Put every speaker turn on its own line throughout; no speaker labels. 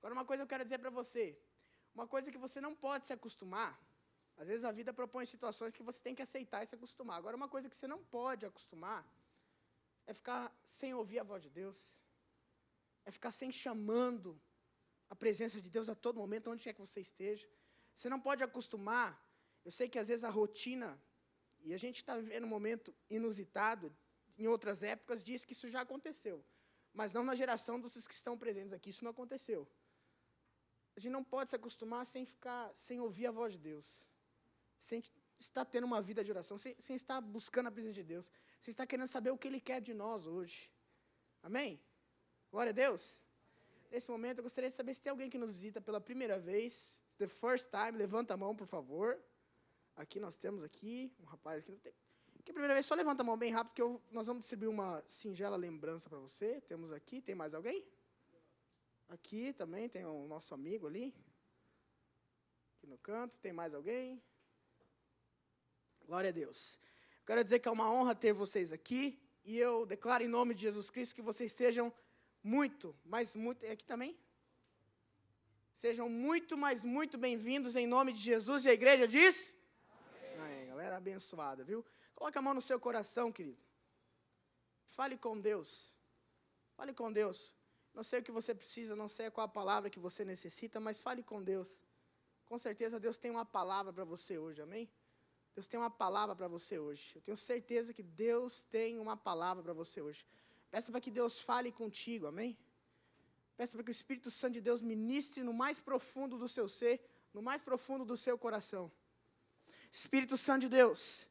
Agora, uma coisa eu quero dizer para você, uma coisa que você não pode se acostumar, às vezes a vida propõe situações que você tem que aceitar e se acostumar. Agora, uma coisa que você não pode acostumar é ficar sem ouvir a voz de Deus, é ficar sem chamando a presença de Deus a todo momento, onde quer que você esteja. Você não pode acostumar, eu sei que às vezes a rotina, e a gente está vivendo um momento inusitado, em outras épocas diz que isso já aconteceu, mas não na geração dos que estão presentes aqui, isso não aconteceu. A gente não pode se acostumar sem ouvir a voz de Deus, sem estar tendo uma vida de oração, sem estar buscando a presença de Deus, sem estar querendo saber o que Ele quer de nós hoje. Amém? Glória a Deus. Nesse momento, eu gostaria de saber se tem alguém que nos visita pela primeira vez, the first time, levanta a mão, por favor. Aqui nós temos um rapaz aqui, que a primeira vez, só levanta a mão bem rápido, que nós vamos distribuir uma singela lembrança para você. Temos aqui, tem mais alguém? Aqui também tem o nosso amigo ali, aqui no canto, tem mais alguém? Glória a Deus. Quero dizer que é uma honra ter vocês aqui, e eu declaro em nome de Jesus Cristo que vocês sejam muito, mas muito, aqui também? Sejam muito, mas muito bem-vindos em nome de Jesus, e a igreja diz? Amém. Aí, galera abençoada, viu? Coloca a mão no seu coração, querido. Fale com Deus. Fale com Deus. Não sei o que você precisa, não sei qual a palavra que você necessita, mas fale com Deus. Com certeza Deus tem uma palavra para você hoje, amém? Deus tem uma palavra para você hoje. Eu tenho certeza que Deus tem uma palavra para você hoje. Peça para que Deus fale contigo, amém? Peça para que o Espírito Santo de Deus ministre no mais profundo do seu ser, no mais profundo do seu coração. Espírito Santo de Deus,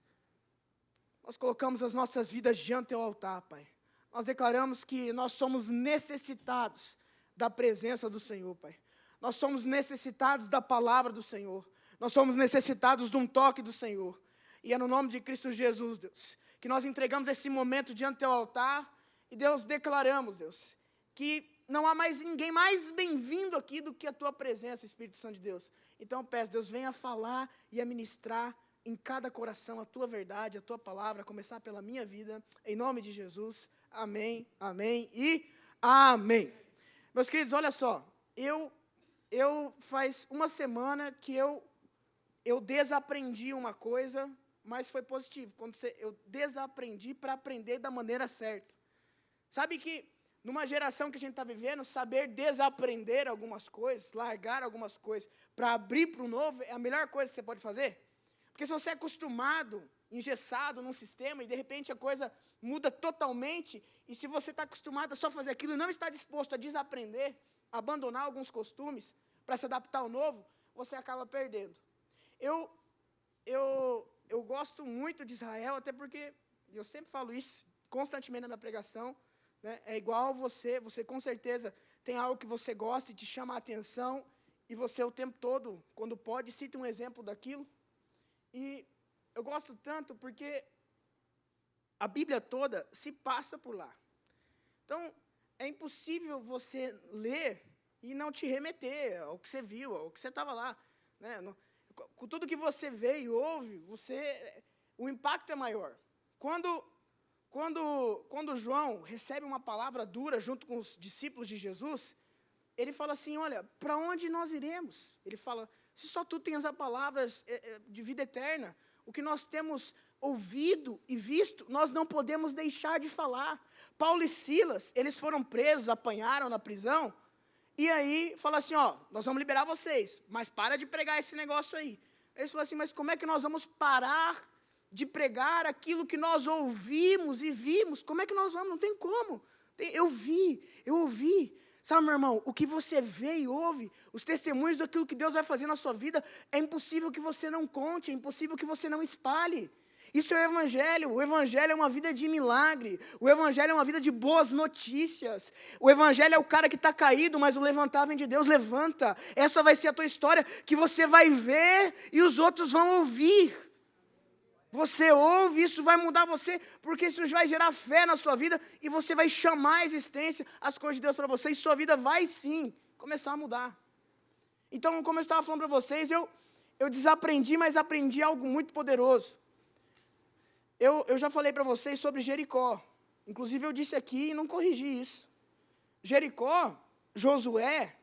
nós colocamos as nossas vidas diante do altar, Pai. Nós declaramos que nós somos necessitados da presença do Senhor, Pai. Nós somos necessitados da palavra do Senhor. Nós somos necessitados de um toque do Senhor. E é no nome de Cristo Jesus, Deus, que nós entregamos esse momento diante do teu altar. E, Deus, declaramos, Deus, que não há mais ninguém mais bem-vindo aqui do que a tua presença, Espírito Santo de Deus. Então, peço, Deus, venha falar e a ministrar em cada coração a tua verdade, a tua palavra, a começar pela minha vida, em nome de Jesus. Amém, amém e amém. Meus queridos, olha só, eu faz uma semana que eu desaprendi uma coisa, mas foi positivo. Eu desaprendi para aprender da maneira certa. Sabe que numa geração que a gente está vivendo, saber desaprender algumas coisas, largar algumas coisas, para abrir para o novo, é a melhor coisa que você pode fazer. Porque se você é acostumado, engessado num sistema, e de repente a coisa muda totalmente, e se você está acostumado a só fazer aquilo e não está disposto a desaprender, abandonar alguns costumes, para se adaptar ao novo, você acaba perdendo. Eu gosto muito de Israel, até porque, eu sempre falo isso constantemente na minha pregação, né? É igual você com certeza tem algo que você gosta e te chama a atenção, e você o tempo todo, quando pode, cita um exemplo daquilo. E eu gosto tanto porque a Bíblia toda se passa por lá. Então, é impossível você ler e não te remeter ao que você viu, ao que você estava lá, né? Com tudo que você vê e ouve, o impacto é maior. Quando João recebe uma palavra dura junto com os discípulos de Jesus, ele fala assim, olha, para onde nós iremos? Ele fala, se só tu tens as palavras de vida eterna, o que nós temos ouvido e visto, nós não podemos deixar de falar. Paulo e Silas, eles foram presos, apanharam na prisão, e aí fala assim, ó, nós vamos liberar vocês, mas para de pregar esse negócio aí. Eles falam assim, mas como é que nós vamos parar de pregar aquilo que nós ouvimos e vimos? Como é que nós vamos? Não tem como. Eu ouvi. Sabe, meu irmão, o que você vê e ouve, os testemunhos daquilo que Deus vai fazer na sua vida, é impossível que você não conte, é impossível que você não espalhe. Isso é o Evangelho é uma vida de milagre, o Evangelho é uma vida de boas notícias, o Evangelho é o cara que está caído, mas o levantar vem de Deus, levanta. Essa vai ser a tua história, que você vai ver e os outros vão ouvir. Você ouve, isso vai mudar você, porque isso vai gerar fé na sua vida, e você vai chamar à existência as coisas de Deus para você, e sua vida vai sim começar a mudar. Então, como eu estava falando para vocês, eu desaprendi, mas aprendi algo muito poderoso. Eu já falei para vocês sobre Jericó, inclusive eu disse aqui e não corrigi isso. Jericó, Josué,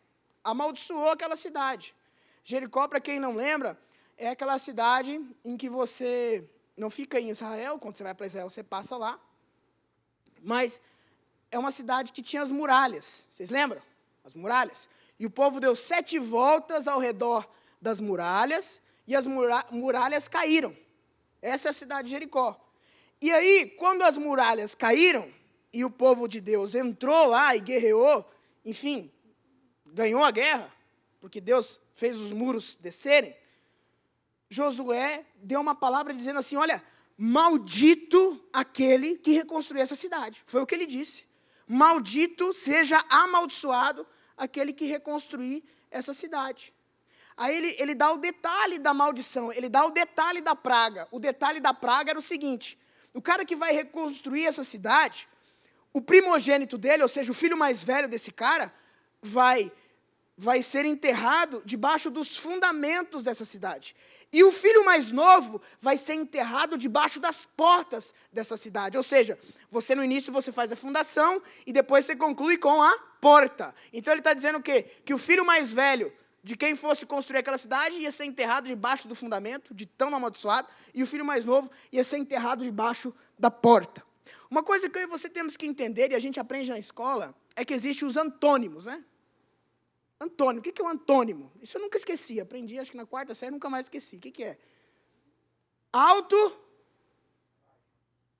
amaldiçoou aquela cidade. Jericó, para quem não lembra, é aquela cidade em que você não fica em Israel, quando você vai para Israel você passa lá, mas é uma cidade que tinha as muralhas, vocês lembram? As muralhas. E o povo deu 7 voltas ao redor das muralhas, e as muralhas caíram. Essa é a cidade de Jericó. E aí, quando as muralhas caíram, e o povo de Deus entrou lá e guerreou, enfim, ganhou a guerra, porque Deus fez os muros descerem, Josué deu uma palavra dizendo assim, olha, maldito aquele que reconstruiu essa cidade. Foi o que ele disse. Maldito seja amaldiçoado aquele que reconstruir essa cidade. Aí ele dá o detalhe da maldição, ele dá o detalhe da praga. O detalhe da praga era o seguinte, o cara que vai reconstruir essa cidade, o primogênito dele, ou seja, o filho mais velho desse cara, vai ser enterrado debaixo dos fundamentos dessa cidade. E o filho mais novo vai ser enterrado debaixo das portas dessa cidade. Ou seja, você no início você faz a fundação e depois você conclui com a porta. Então ele está dizendo o quê? Que o filho mais velho de quem fosse construir aquela cidade ia ser enterrado debaixo do fundamento, de tão amaldiçoado, e o filho mais novo ia ser enterrado debaixo da porta. Uma coisa que eu e você temos que entender, e a gente aprende na escola, é que existem os antônimos, né? Antônimo, o que é um antônimo? Isso eu nunca esqueci, aprendi, acho que na 4ª série, nunca mais esqueci. O que é? Alto,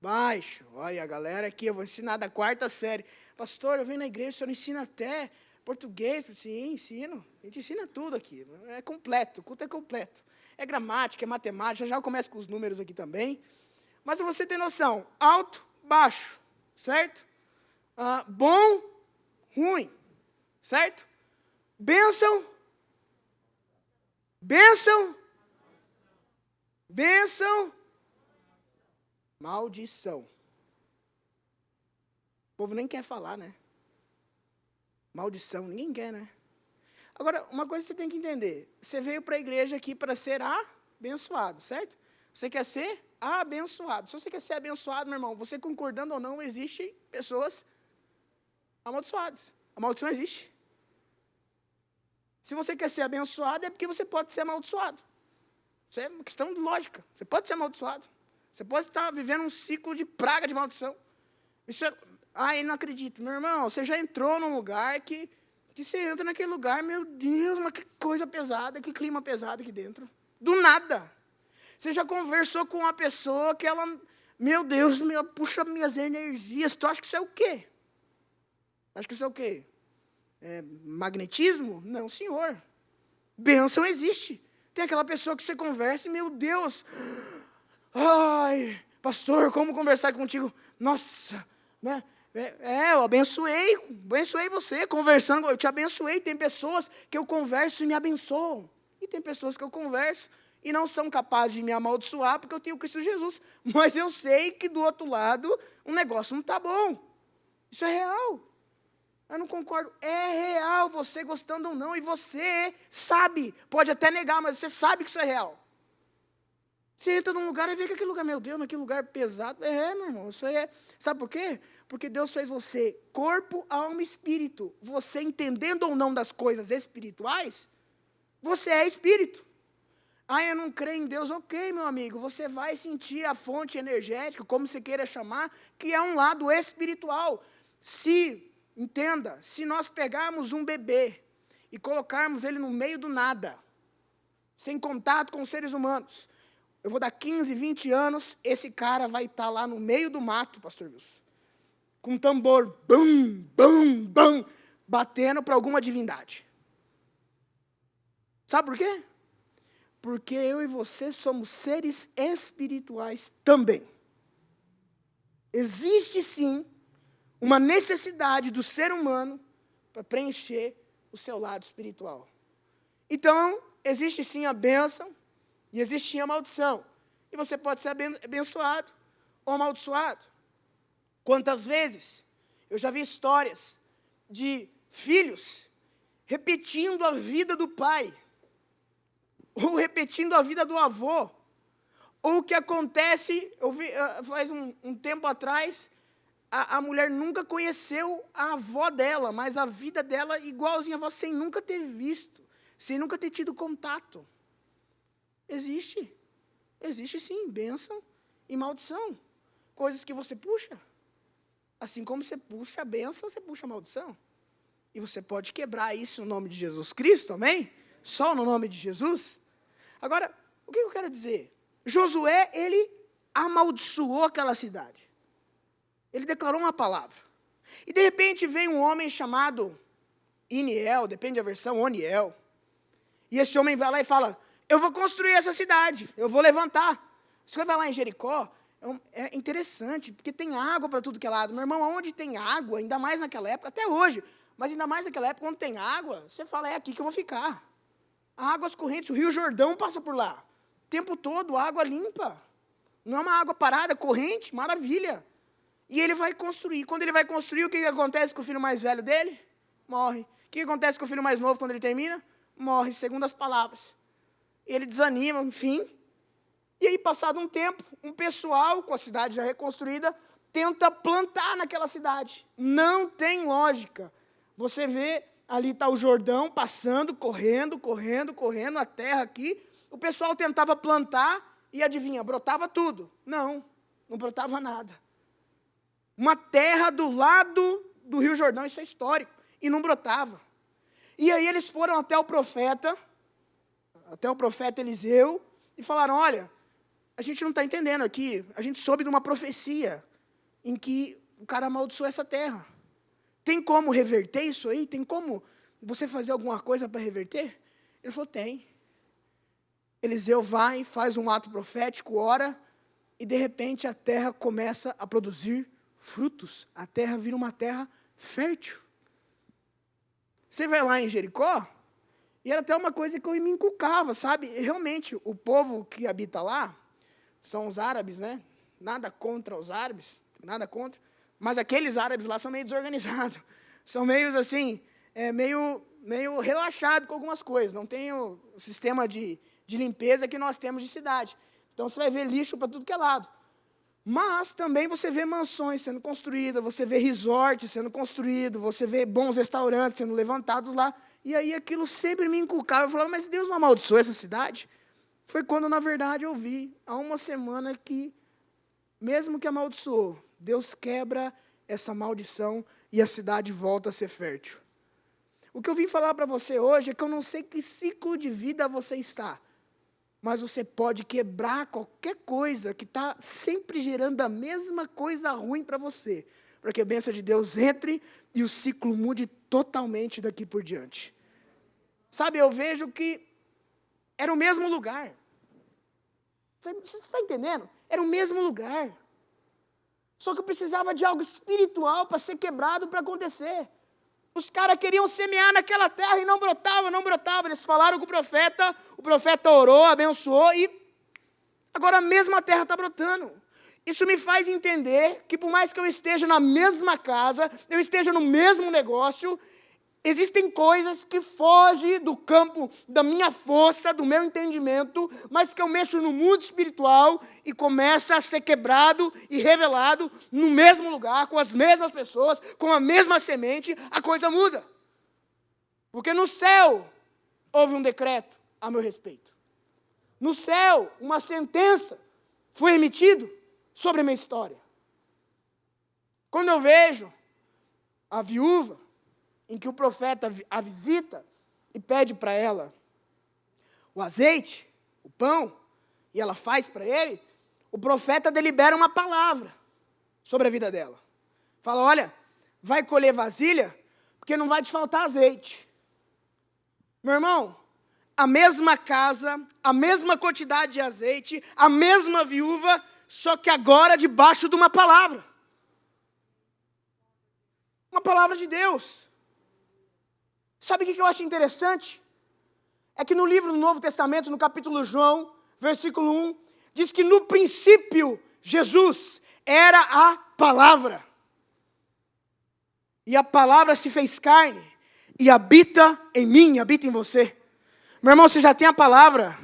baixo. Olha, a galera aqui, eu vou ensinar da 4ª série. Pastor, eu venho na igreja, o senhor ensina até português? Sim, ensino. A gente ensina tudo aqui, é completo, o culto é completo. É gramática, é matemática, já eu começo com os números aqui também. Mas para você ter noção, alto, baixo, certo? Bom, ruim, certo? Bênção, bênção, bênção, maldição. O povo nem quer falar, né? Maldição, ninguém quer, né? Agora, uma coisa que você tem que entender, você veio para a igreja aqui para ser abençoado, certo? Você quer ser abençoado. Se você quer ser abençoado, meu irmão, você concordando ou não, existem pessoas amaldiçoadas. A maldição existe. Se você quer ser abençoado, é porque você pode ser amaldiçoado. Isso é uma questão de lógica. Você pode ser amaldiçoado. Você pode estar vivendo um ciclo de praga de maldição. Isso é... eu não acredito. Meu irmão, você já entrou num lugar que você entra naquele lugar, meu Deus, mas que coisa pesada, que clima pesado aqui dentro. Do nada. Você já conversou com uma pessoa que ela, meu Deus, puxa minhas energias. Tu acha que isso é o quê? Acha que isso é o quê? Magnetismo? Não, senhor. Bênção existe. Tem aquela pessoa que você conversa e, meu Deus, ai, pastor, como conversar contigo? Nossa, né? Eu abençoei você, conversando, eu te abençoei. Tem pessoas que eu converso e me abençoam. E tem pessoas que eu converso e não são capazes de me amaldiçoar porque eu tenho Cristo Jesus. Mas eu sei que do outro lado o negócio não está bom. Isso é real. Eu não concordo. É real, você gostando ou não. E você sabe, pode até negar, mas você sabe que isso é real. Você entra num lugar e vê que aquele lugar, meu Deus, aquele lugar pesado. Meu irmão, isso aí é... Sabe por quê? Porque Deus fez você corpo, alma e espírito. Você entendendo ou não das coisas espirituais, você é espírito. Eu não creio em Deus. Ok, meu amigo, você vai sentir a fonte energética, como você queira chamar, que é um lado espiritual. Entenda, se nós pegarmos um bebê e colocarmos ele no meio do nada, sem contato com os seres humanos, eu vou dar 15, 20 anos, esse cara vai estar lá no meio do mato, pastor Wilson, com um tambor, bum, bum, bum, batendo para alguma divindade. Sabe por quê? Porque eu e você somos seres espirituais também. Existe sim uma necessidade do ser humano para preencher o seu lado espiritual. Então, existe sim a bênção e existe sim a maldição. E você pode ser abençoado ou amaldiçoado. Quantas vezes eu já vi histórias de filhos repetindo a vida do pai, ou repetindo a vida do avô, ou o que acontece, eu vi faz um tempo atrás, a mulher nunca conheceu a avó dela, mas a vida dela igualzinha a avó, sem nunca ter visto, sem nunca ter tido contato. Existe sim, bênção e maldição. Coisas que você puxa. Assim como você puxa a bênção, você puxa a maldição. E você pode quebrar isso no nome de Jesus Cristo, amém? Só no nome de Jesus. Agora, o que eu quero dizer? Josué, ele amaldiçoou aquela cidade. Ele declarou uma palavra. E de repente veio um homem chamado Iniel, depende da versão, Oniel. E esse homem vai lá e fala, eu vou construir essa cidade, eu vou levantar. Você vai lá em Jericó, é interessante, porque tem água para tudo que é lado. Meu irmão, onde tem água, ainda mais naquela época, até hoje, mas ainda mais naquela época, quando tem água, você fala, é aqui que eu vou ficar. Águas correntes, o Rio Jordão passa por lá. O tempo todo, água limpa. Não é uma água parada, corrente, maravilha. E ele vai construir. Quando ele vai construir, o que acontece com o filho mais velho dele? Morre. O que acontece com o filho mais novo quando ele termina? Morre, segundo as palavras. Ele desanima, enfim. E aí, passado um tempo, um pessoal, com a cidade já reconstruída, tenta plantar naquela cidade. Não tem lógica. Você vê, ali está o Jordão passando, correndo, a terra aqui. O pessoal tentava plantar e adivinha, brotava tudo. Não brotava nada. Uma terra do lado do Rio Jordão, isso é histórico, e não brotava. E aí eles foram até o profeta Eliseu, e falaram, olha, a gente não está entendendo aqui, a gente soube de uma profecia em que o cara amaldiçoou essa terra. Tem como reverter isso aí? Tem como você fazer alguma coisa para reverter? Ele falou, tem. Eliseu vai, faz um ato profético, ora, e de repente a terra começa a produzir frutos. A terra vira uma terra fértil. Você vai lá em Jericó, e era até uma coisa que eu me inculcava, sabe? E realmente, o povo que habita lá, são os árabes, né? Nada contra os árabes, nada contra, mas aqueles árabes lá são meio desorganizados. São meio assim, meio relaxados com algumas coisas. Não tem o sistema de limpeza que nós temos de cidade. Então, você vai ver lixo para tudo que é lado. Mas também você vê mansões sendo construídas, você vê resorts sendo construídos, você vê bons restaurantes sendo levantados lá. E aí aquilo sempre me inculcava. Eu falava, mas Deus não amaldiçoou essa cidade? Foi quando, na verdade, eu vi, há uma semana, que, mesmo que amaldiçoou, Deus quebra essa maldição e a cidade volta a ser fértil. O que eu vim falar para você hoje é que eu não sei que ciclo de vida você está, mas você pode quebrar qualquer coisa que está sempre gerando a mesma coisa ruim para você, para que a bênção de Deus entre e o ciclo mude totalmente daqui por diante. Sabe, eu vejo que era o mesmo lugar. Você está entendendo? Era o mesmo lugar. Só que eu precisava de algo espiritual para ser quebrado, para acontecer. Os caras queriam semear naquela terra e não brotava. Eles falaram com o profeta orou, abençoou e agora a mesma terra está brotando. Isso me faz entender que por mais que eu esteja na mesma casa, eu esteja no mesmo negócio, existem coisas que fogem do campo da minha força, do meu entendimento, mas que eu mexo no mundo espiritual e começa a ser quebrado e revelado no mesmo lugar, com as mesmas pessoas, com a mesma semente, a coisa muda. Porque no céu houve um decreto a meu respeito. No céu, uma sentença foi emitida sobre a minha história. Quando eu vejo a viúva, em que o profeta a visita e pede para ela o azeite, o pão, e ela faz para ele, o profeta delibera uma palavra sobre a vida dela. Fala, olha, vai colher vasilha, porque não vai te faltar azeite. Meu irmão, a mesma casa, a mesma quantidade de azeite, a mesma viúva, só que agora debaixo de uma palavra. Uma palavra de Deus. Sabe o que eu acho interessante? É que no livro do Novo Testamento, no capítulo João, versículo 1, diz que no princípio, Jesus era a palavra. E a palavra se fez carne e habita em mim, habita em você. Meu irmão, você já tem a palavra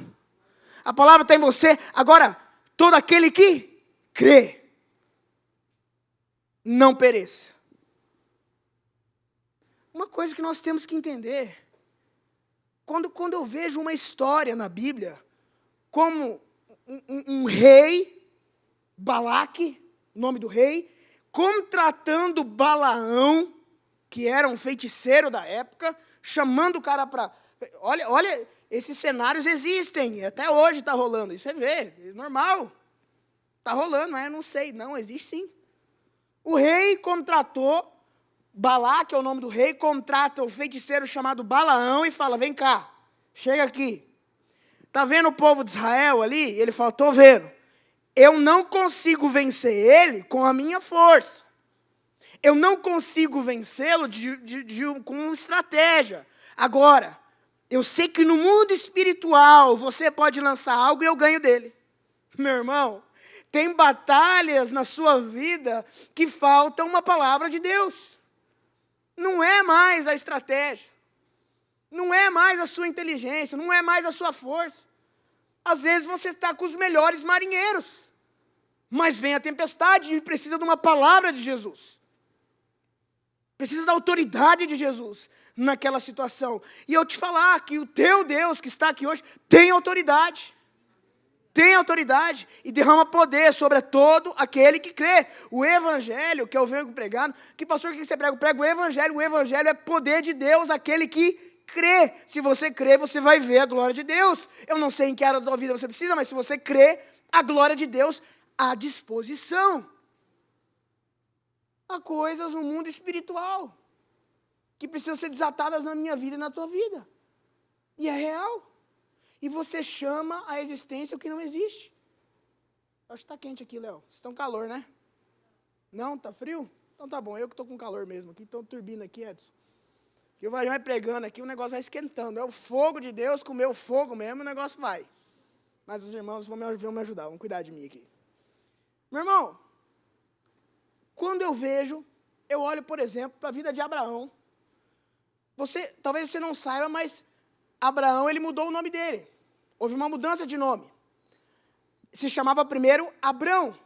está em você. Agora, todo aquele que crê. não pereça. Uma coisa que nós temos que entender, quando eu vejo uma história na Bíblia, como um rei, Balaque, o nome do rei, contratando Balaão, que era um feiticeiro da época, chamando o cara para... Olha, esses cenários existem, até hoje está rolando, isso você vê, é normal. Está rolando, eu não sei, não, existe sim. O rei contratou, Balaque é o nome do rei, contrata o feiticeiro chamado Balaão e fala, vem cá, chega aqui. Está vendo o povo de Israel ali? E ele fala, estou vendo. Eu não consigo vencer ele com a minha força. Eu não consigo vencê-lo com estratégia. Agora, eu sei que no mundo espiritual você pode lançar algo e eu ganho dele. Meu irmão, tem batalhas na sua vida que falta uma palavra de Deus. Não é mais a estratégia. Não é mais a sua inteligência, não é mais a sua força. Às vezes você está com os melhores marinheiros, mas vem a tempestade e precisa de uma palavra de Jesus. Precisa da autoridade de Jesus naquela situação. E eu te falar que o teu Deus que está aqui hoje tem autoridade. Tem autoridade e derrama poder sobre todo aquele que crê. O evangelho que eu venho pregando, que pastor, o que você prega? Eu prego o evangelho é poder de Deus, aquele que crê. Se você crê, você vai ver a glória de Deus. Eu não sei em que área da tua vida você precisa, mas se você crê, a glória de Deus à disposição. Há coisas no mundo espiritual que precisam ser desatadas na minha vida e na tua vida. E é real. E você chama a existência o que não existe. Acho que está quente aqui, Léo. Vocês estão calor, né? Não? Está frio? Então tá bom, eu que estou com calor mesmo. Aqui estou turbina aqui, Edson. Que o vai pregando aqui, o negócio vai esquentando. É o fogo de Deus, com o meu fogo mesmo, o negócio vai. Mas os irmãos vão me ajudar, vão cuidar de mim aqui. Meu irmão, quando eu olho, por exemplo, para a vida de Abraão. Talvez você não saiba, mas Abraão, ele mudou o nome dele. Houve uma mudança de nome. Se chamava primeiro Abrão.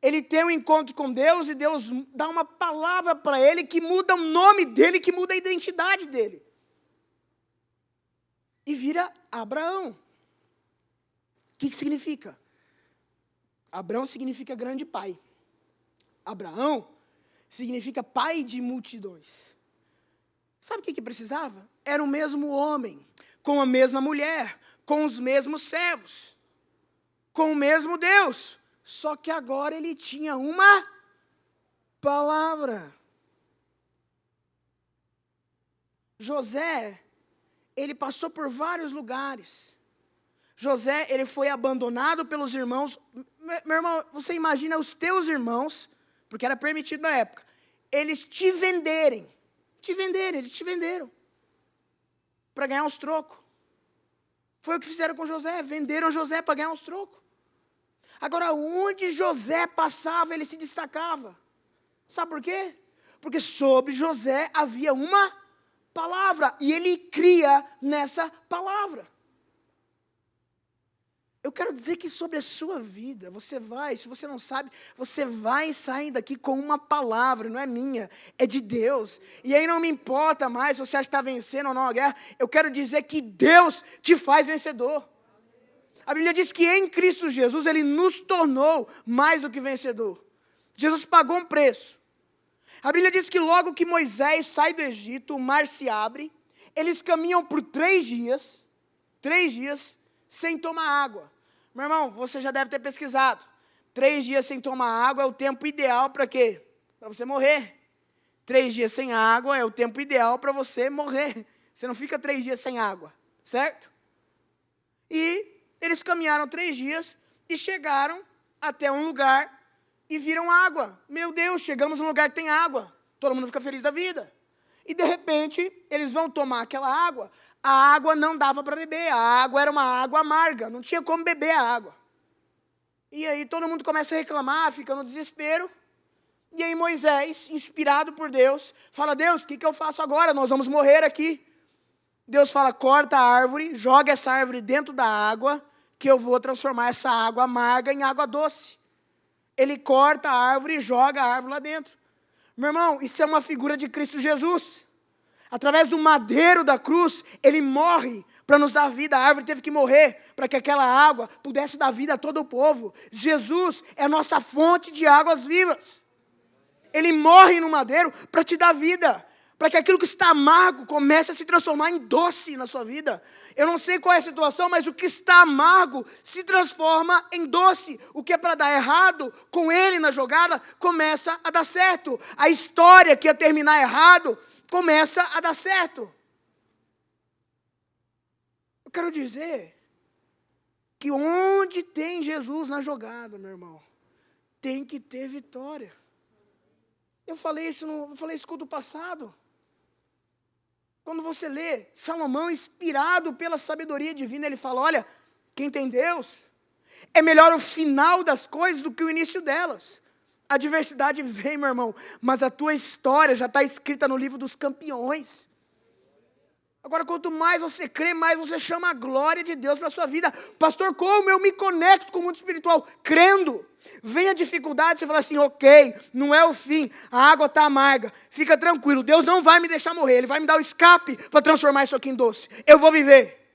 Ele tem um encontro com Deus e Deus dá uma palavra para ele que muda o nome dele, que muda a identidade dele. E vira Abraão. O que significa? Abrão significa grande pai. Abraão significa pai de multidões. Sabe o que precisava? Era o mesmo homem, com a mesma mulher, com os mesmos servos, com o mesmo Deus. Só que agora ele tinha uma palavra. José, ele passou por vários lugares. José, ele foi abandonado pelos irmãos. Meu irmão, você imagina os teus irmãos, porque era permitido na época, eles te venderem. Eles te venderam. Para ganhar uns trocos. Foi o que fizeram com José, venderam José para ganhar uns trocos. Agora, onde José passava, ele se destacava. Sabe por quê? Porque sobre José havia uma palavra, e ele cria nessa palavra. Eu quero dizer que sobre a sua vida, se você não sabe, você vai sair daqui com uma palavra, não é minha, é de Deus. E aí não me importa mais se você acha que está vencendo ou não a guerra, eu quero dizer que Deus te faz vencedor. A Bíblia diz que em Cristo Jesus, Ele nos tornou mais do que vencedor. Jesus pagou um preço. A Bíblia diz que logo que Moisés sai do Egito, o mar se abre, eles caminham por 3 dias, sem tomar água. Meu irmão, você já deve ter pesquisado. 3 dias sem tomar água é o tempo ideal para quê? Para você morrer. 3 dias sem água é o tempo ideal para você morrer. Você não fica 3 dias sem água, certo? E eles caminharam 3 dias e chegaram até um lugar e viram água. Meu Deus, chegamos num lugar que tem água. Todo mundo fica feliz da vida. E de repente, eles vão tomar aquela água. A água não dava para beber, a água era uma água amarga, não tinha como beber a água. E aí todo mundo começa a reclamar, fica no desespero. E aí Moisés, inspirado por Deus, fala, Deus, o que eu faço agora? Nós vamos morrer aqui. Deus fala, corta a árvore, joga essa árvore dentro da água, que eu vou transformar essa água amarga em água doce. Ele corta a árvore e joga a árvore lá dentro. Meu irmão, isso é uma figura de Cristo Jesus. Através do madeiro da cruz, ele morre para nos dar vida. A árvore teve que morrer para que aquela água pudesse dar vida a todo o povo. Jesus é a nossa fonte de águas vivas. Ele morre no madeiro para te dar vida, para que aquilo que está amargo comece a se transformar em doce na sua vida. Eu não sei qual é a situação, mas o que está amargo se transforma em doce. O que é para dar errado, com ele na jogada, começa a dar certo. A história que ia terminar errado, começa a dar certo. Eu quero dizer que onde tem Jesus na jogada, meu irmão, tem que ter vitória. Eu falei isso no culto passado. Quando você lê Salomão, inspirado pela sabedoria divina, ele fala, olha, quem tem Deus, é melhor o final das coisas do que o início delas. A adversidade vem, meu irmão, mas a tua história já está escrita no livro dos campeões. Agora, quanto mais você crê, mais você chama a glória de Deus para a sua vida. Pastor, como eu me conecto com o mundo espiritual? Crendo. Vem a dificuldade, você fala assim, ok, não é o fim, a água está amarga, fica tranquilo, Deus não vai me deixar morrer, Ele vai me dar o escape para transformar isso aqui em doce. Eu vou viver.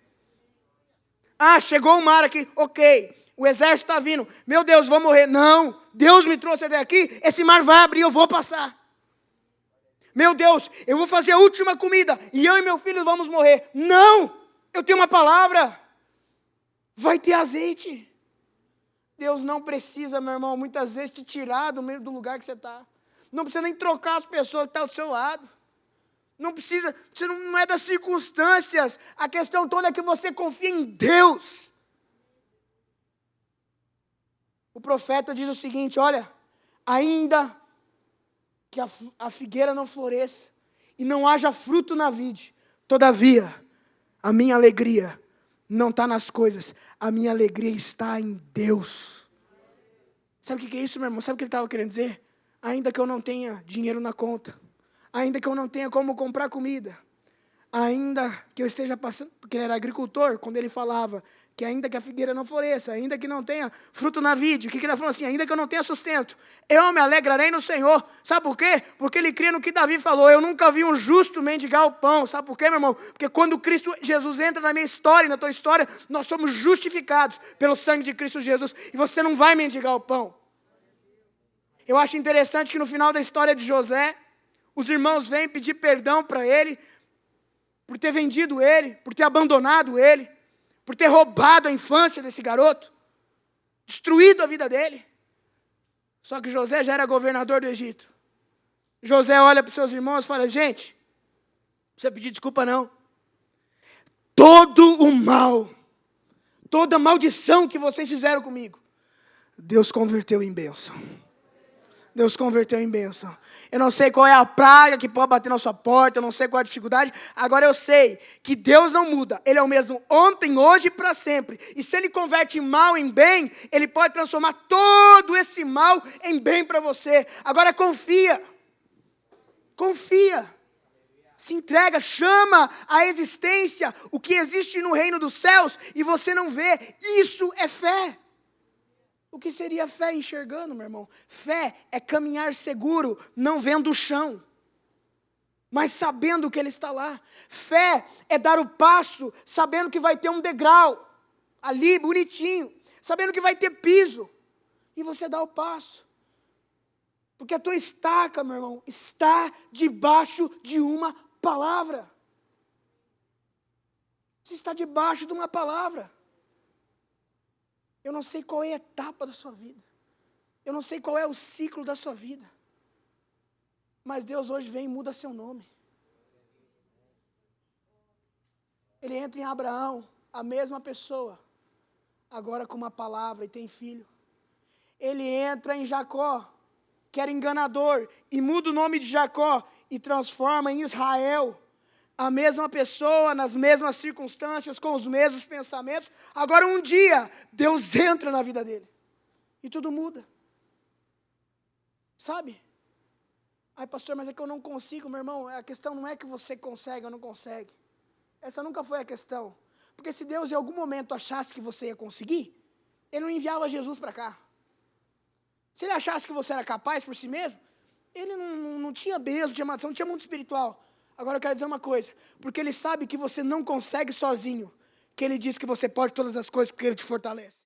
Ah, chegou o mar aqui, ok, o exército está vindo, meu Deus, vou morrer. Não, Deus me trouxe até aqui, esse mar vai abrir, eu vou passar. Meu Deus, eu vou fazer a última comida e eu e meu filho vamos morrer. Não, eu tenho uma palavra. Vai ter azeite. Deus não precisa, meu irmão, muitas vezes te tirar do meio do lugar que você está. Não precisa nem trocar as pessoas que estão do seu lado. Não precisa, você não é das circunstâncias. A questão toda é que você confia em Deus. O profeta diz o seguinte, olha, ainda que a figueira não floresça e não haja fruto na vide, todavia, a minha alegria não está nas coisas, a minha alegria está em Deus. Sabe o que é isso, meu irmão? Sabe o que ele estava querendo dizer? Ainda que eu não tenha dinheiro na conta, ainda que eu não tenha como comprar comida, ainda que eu esteja passando, porque ele era agricultor, quando ele falava que ainda que a figueira não floresça, ainda que não tenha fruto na vide, o que ele falou assim? Ainda que eu não tenha sustento, eu me alegrarei no Senhor. Sabe por quê? Porque ele cria no que Davi falou, eu nunca vi um justo mendigar o pão. Sabe por quê, meu irmão? Porque quando Cristo Jesus entra na minha história e na tua história, nós somos justificados pelo sangue de Cristo Jesus, e você não vai mendigar o pão. Eu acho interessante que no final da história de José, os irmãos vêm pedir perdão para ele, por ter vendido ele, por ter abandonado ele, por ter roubado a infância desse garoto, destruído a vida dele. Só que José já era governador do Egito. José olha para os seus irmãos e fala, gente, não precisa pedir desculpa não. Todo o mal, toda a maldição que vocês fizeram comigo, Deus converteu em bênção. Deus converteu em bênção. Eu não sei qual é a praga que pode bater na sua porta, eu não sei qual é a dificuldade. Agora eu sei que Deus não muda. Ele é o mesmo ontem, hoje e para sempre. E se Ele converte mal em bem, Ele pode transformar todo esse mal em bem para você. Agora confia. Confia. Se entrega, chama à existência o que existe no reino dos céus e você não vê. Isso é fé. O que seria fé enxergando, meu irmão? Fé é caminhar seguro, não vendo o chão, mas sabendo que Ele está lá. Fé é dar o passo, sabendo que vai ter um degrau, ali, bonitinho, sabendo que vai ter piso, e você dá o passo. Porque a tua estaca, meu irmão, está debaixo de uma palavra. Você está debaixo de uma palavra. Eu não sei qual é a etapa da sua vida. Eu não sei qual é o ciclo da sua vida. Mas Deus hoje vem e muda seu nome. Ele entra em Abraão, a mesma pessoa, agora com uma palavra e tem filho. Ele entra em Jacó, que era enganador, e muda o nome de Jacó e transforma em Israel. A mesma pessoa, nas mesmas circunstâncias, com os mesmos pensamentos. Agora um dia, Deus entra na vida dele. E tudo muda. Sabe? Ai, pastor, mas é que eu não consigo, meu irmão. A questão não é que você consegue ou não consegue. Essa nunca foi a questão. Porque se Deus em algum momento achasse que você ia conseguir, Ele não enviava Jesus para cá. Se Ele achasse que você era capaz por si mesmo, Ele não tinha bênção, não tinha maldição, não tinha mundo espiritual. Agora eu quero dizer uma coisa, porque ele sabe que você não consegue sozinho, que ele diz que você pode todas as coisas porque ele te fortalece.